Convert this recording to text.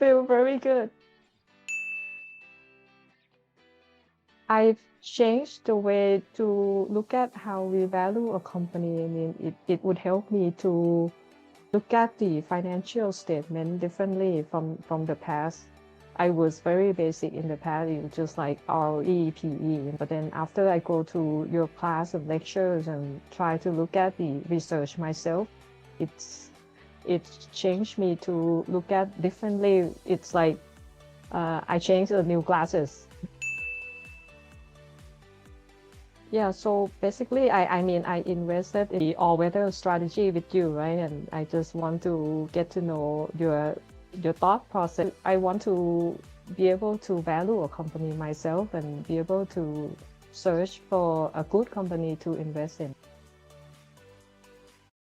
feel very good. I've changed the way to look at how we value a company. I mean, it would help me to look at the financial statement differently from the past. I was very basic in the past. It was just like ROE, PE. But then after I go to your class and lectures and try to look at the research myself, it's changed me to look at differently. It's like I changed the new glasses. Yeah, so basically, I mean, I invested in the all-weather strategy with you, right? And I just want to get to know your thought process. I want to be able to value a company myself and be able to search for a good company to invest in.